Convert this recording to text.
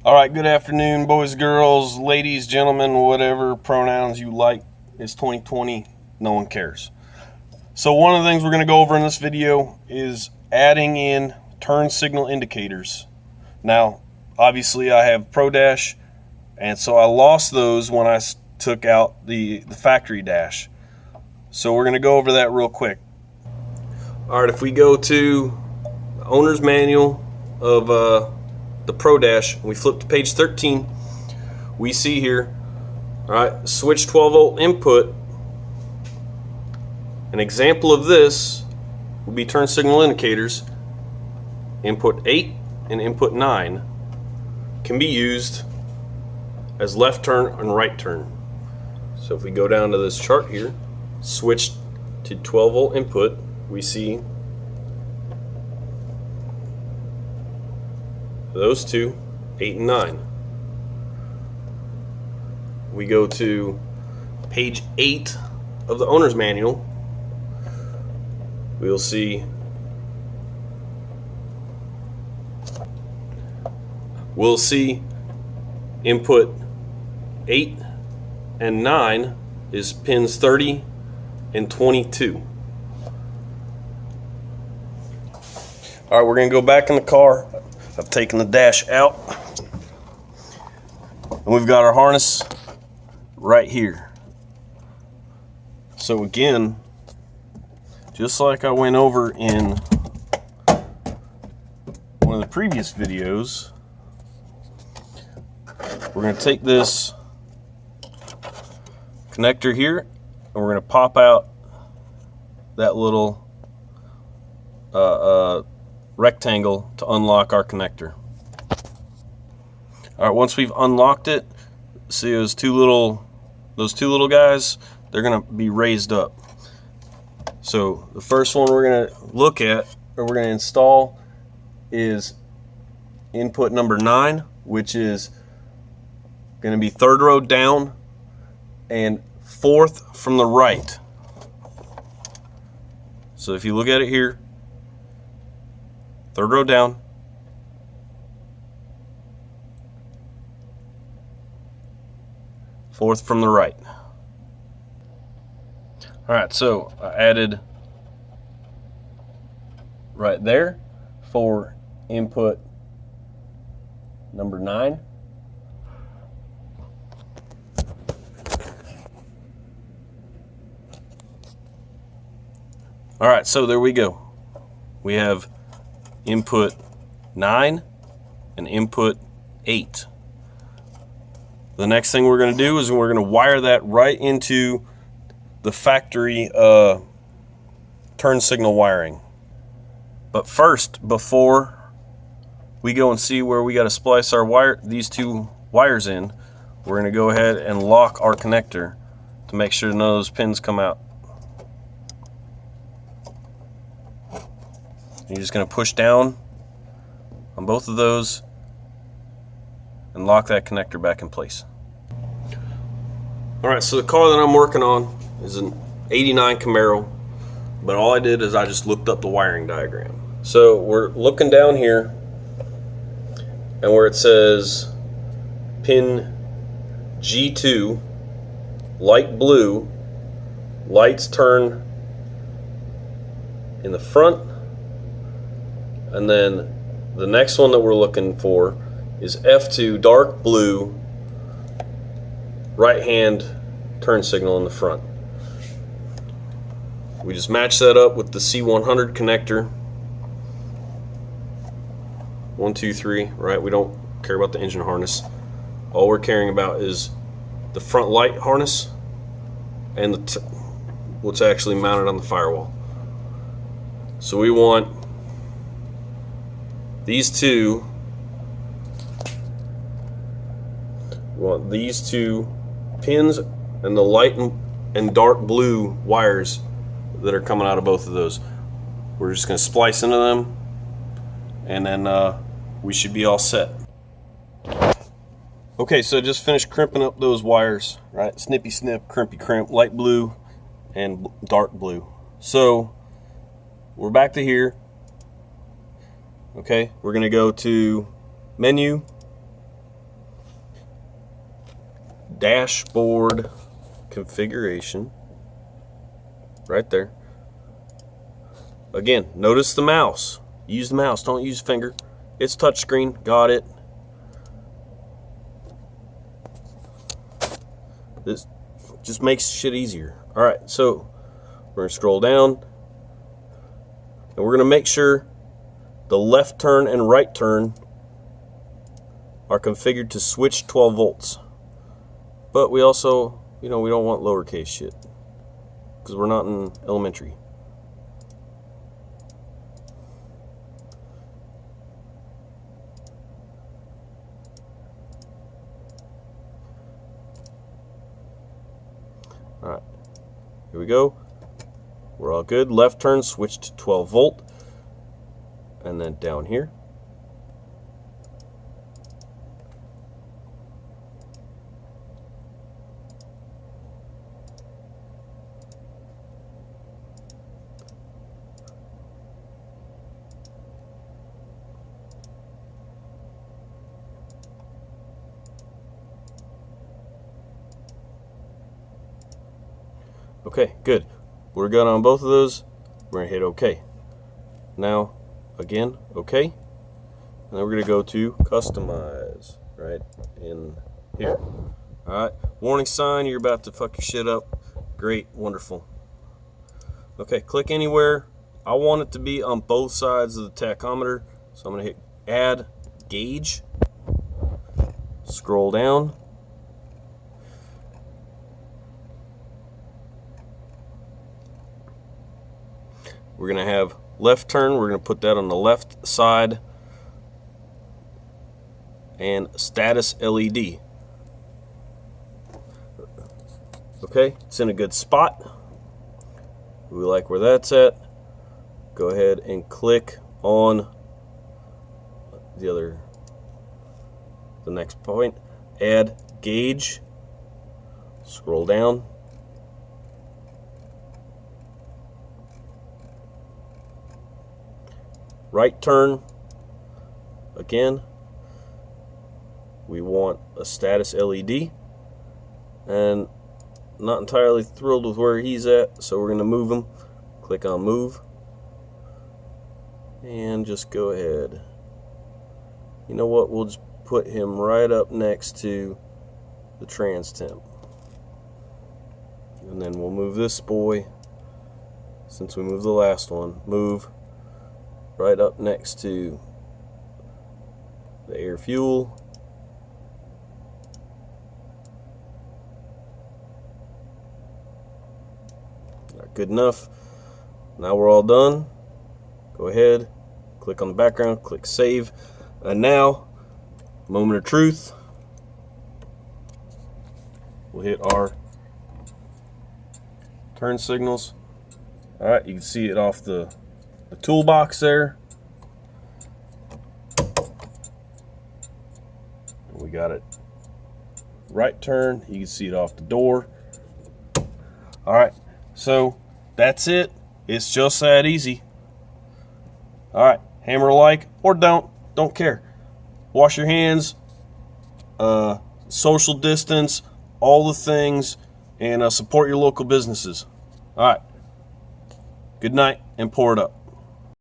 All right, good afternoon, boys, girls, ladies, gentlemen, whatever pronouns you like. It's 2020, no one cares. So one of the things we're going to go over in this video is adding in turn signal indicators. Now, obviously I have Pro Dash, and so I lost those when I took out the factory dash. So we're going to go over that real quick. All right, if we go to the owner's manual of the Pro Dash, we flip to page 13, we see here, all right, switch 12 volt input. An example of this would be turn signal indicators. Input 8 and input 9 can be used as left turn and right turn. So if we go down to this chart here, switch to 12 volt input, we see those two, 8 and 9. We go to page 8 of the owner's manual. We'll see input 8 and 9 is pins 30 and 22. All right, we're going to go back in the car. I've taken the dash out, and we've got our harness right here. So again, just like I went over in one of the previous videos, we're going to take this connector here and we're going to pop out that little rectangle to unlock our connector. All right, once we've unlocked it, see those two little guys, they're going to be raised up. So the first one we're going to look at, or we're going to install, is input number 9, which is going to be third row down and fourth from the right. So if you look at it here, third row down, fourth from the right. All right, so I added right there for input number 9. All right, so there we go. We have input 9 and input 8. The next thing we're going to do is we're going to wire that right into the factory turn signal wiring. But first, before we go and see where we got to splice our these two wires in, we're going to go ahead and lock our connector to make sure none of those pins come out. You're just going to push down on both of those and lock that connector back in place. Alright, so the car that I'm working on is an 89 Camaro, but all I did is I just looked up the wiring diagram. So we're looking down here, and where it says pin G2, light blue, lights turn in the front. And then the next one that we're looking for is F2, dark blue, right hand turn signal in the front. We just match that up with the C100 connector. 1, 2, 3, right? We don't care about the engine harness. All we're caring about is the front light harness and what's actually mounted on the firewall. So we want these two. We want these two pins and the light and dark blue wires that are coming out of both of those. We're just going to splice into them, and then we should be all set. Okay, so just finished crimping up those wires, right? Snippy snip, crimpy crimp, light blue and dark blue. So we're back to here. Okay, we're gonna go to menu, dashboard configuration right there. Again, notice the mouse. Use the mouse, don't use finger. It's touchscreen, got it. This just makes shit easier. All right, so we're gonna scroll down and we're gonna make sure the left turn and right turn are configured to switch 12 volts. But we also, we don't want lowercase shit because we're not in elementary. All right, here we go. We're all good. Left turn, switch to 12 volt. And then down here. Okay, good. We're good on both of those. We're gonna hit OK. Now, again, OK. And then we're gonna go to customize right in here. All right, warning sign, you're about to fuck your shit up. Great, wonderful. Okay, click anywhere. I want it to be on both sides of the tachometer, so I'm gonna hit add gauge. Scroll down. We're going to have left turn. We're going to put that on the left side. And status LED. Okay, it's in a good spot. We like where that's at. Go ahead and click on the next point. Add gauge. Scroll down. Right turn, again, we want a status LED, and not entirely thrilled with where he's at, so we're going to move him. Click on move, and just go ahead. You know what, we'll just put him right up next to the trans temp. And then we'll move this boy, since we moved the last one, move right up next to the air fuel. Not good enough. Now we're all done. Go ahead, click on the background, click save. And now, moment of truth. We'll hit our turn signals. All right, you can see it off the toolbox there. We got it right turn. You can see it off the door. All right, so that's it. It's just that easy. All right, hammer like or don't care. Wash your hands, social distance, all the things, and support your local businesses. All right, good night and pour it up.